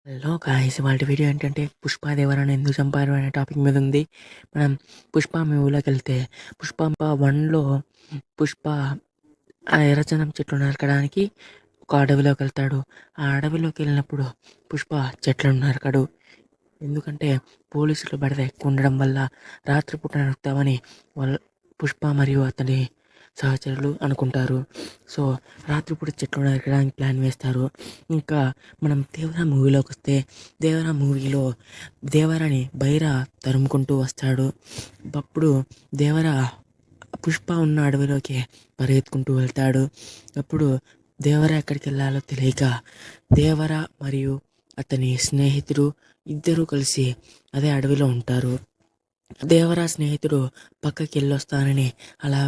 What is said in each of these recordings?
Hello guys, ఇవాళ video ఏంటంటే పుష్ప దేవరాని ఎందుకు చంపారు అనే టాపిక్ మీద ఉంది. మనం పుష్ప మూవీలోకి వెళ్తే పుష్ప 1లో పుష్ప ఆ ఎర్రచందనం చెట్లు నరకడానికి ఒక అడవిలోకి వెళ్తాడు. ఆ అడవిలోకి వెళ్ళినప్పుడు పుష్ప చెట్లను నరకడు. ఎందుకంటే పోలీసులు బెడద ఎక్కువ ఉండడం వల్ల రాత్రిపూట నరుకుతామని వాళ్ళ పుష్ప మరియు అతని సహచరులు అనుకుంటారు. సో రాత్రిపూట చెట్లు నరకడానికి ప్లాన్ వేస్తారు. ఇంకా మనం దేవరా మూవీలోకి వస్తే దేవరా మూవీలో దేవరాని బైరా తరుముకుంటూ వస్తాడు. అప్పుడు దేవరా పుష్ప ఉన్న అడవిలోకి పరిగెత్తుకుంటూ వెళ్తాడు. అప్పుడు దేవర ఎక్కడికి వెళ్ళాలో తెలియక దేవర మరియు అతని స్నేహితుడు ఇద్దరూ కలిసి అదే అడవిలో ఉంటారు. దేవరా స్నేహితుడు పక్కకి వెళ్ళొస్తానని అలా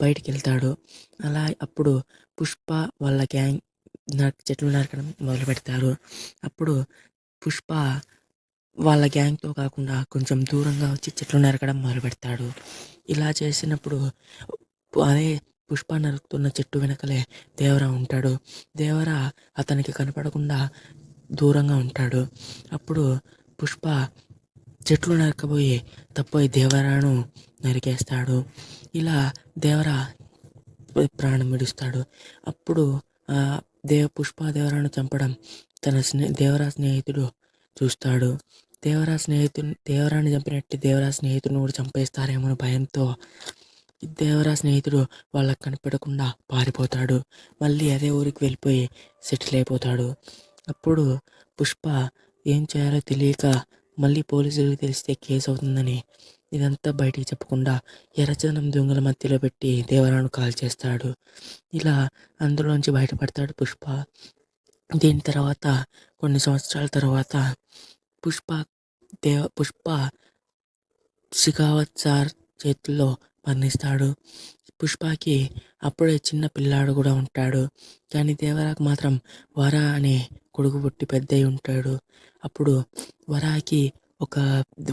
బయటికి వెళ్తాడు. అలా అప్పుడు పుష్ప వాళ్ళ గ్యాంగ్ చెట్లు నరకడం మొదలు పెడతారు. అప్పుడు పుష్ప వాళ్ళ గ్యాంగ్తో కాకుండా కొంచెం దూరంగా వచ్చి చెట్లు నరకడం మొదలు పెడతాడు. ఇలా చేసినప్పుడు అదే పుష్ప నరుకుతున్న చెట్టు వెనకలే దేవరా ఉంటాడు. దేవరా అతనికి కనపడకుండా దూరంగా ఉంటాడు. అప్పుడు పుష్ప చెట్లు నరకబోయి తప్పోయి దేవరాను నరికేస్తాడు. ఇలా దేవరా ప్రాణం విడుస్తాడు. అప్పుడు పుష్ప దేవరాను చంపడం తన దేవరా స్నేహితుడు చూస్తాడు. దేవరాని చంపినట్టు దేవరా స్నేహితుడిని కూడా చంపేస్తారేమో భయంతో దేవరా స్నేహితుడు వాళ్ళకి కనిపెట్టకుండా పారిపోతాడు. మళ్ళీ అదే ఊరికి వెళ్ళిపోయి సెటిల్ అయిపోతాడు. అప్పుడు పుష్ప ఏం చేయాలో తెలియక మళ్ళీ పోలీసులకు తెలిస్తే కేసు అవుతుందని ఇదంతా బయటికి చెప్పకుండా ఎర్రచందనం దొంగల మధ్యలో పెట్టి దేవరాను కాల్ చేస్తాడు. ఇలా అందులోంచి బయటపడతాడు పుష్ప. దీని తర్వాత కొన్ని సంవత్సరాల తర్వాత పుష్ప షికావత్ సార్ చేతుల్లో మరణిస్తాడు. పుష్పకి అప్పుడే చిన్న పిల్లాడు కూడా ఉంటాడు. కానీ దేవరాకు మాత్రం వరా అనే కొడుకు పుట్టి పెద్దయి ఉంటాడు. అప్పుడు వరాకి ఒక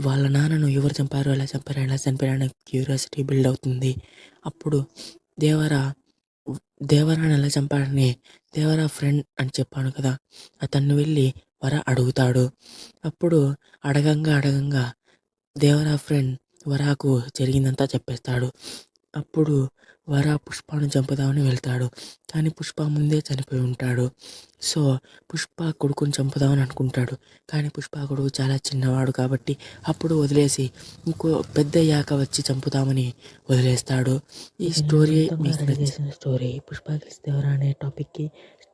వాళ్ళ నాన్నను ఎవరు చంపారు, ఎలా చంపారు అనే క్యూరియాసిటీ బిల్డ్ అవుతుంది. అప్పుడు దేవరాని ఎలా చంపాడని దేవరా ఫ్రెండ్ అని చెప్పాను కదా, అతన్ని వెళ్ళి వర అడుగుతాడు. అప్పుడు అడగంగా దేవరా ఫ్రెండ్ వరాకు జరిగిందంతా చెప్పేస్తాడు. అప్పుడు వర పుష్పను చంపుదామని వెళ్తాడు. కానీ పుష్ప ముందే చనిపోయి ఉంటాడు. సో పుష్ప కొడుకుని చంపుదామని అనుకుంటాడు. కానీ పుష్ప కొడుకు చాలా చిన్నవాడు కాబట్టి అప్పుడు వదిలేసి ఇంకో పెద్దయ్యాక వచ్చి చంపుదామని వదిలేస్తాడు. ఈ స్టోరీ మీకు నచ్చిన స్టోరీ పుష్ప దేవరా అనే టాపిక్కి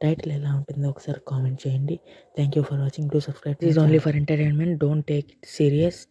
టైటిల్ ఎలా ఉంటుందో ఒకసారి కామెంట్ చేయండి. Thank you for watching. To subscribe. This is only for entertainment. Don't take it serious.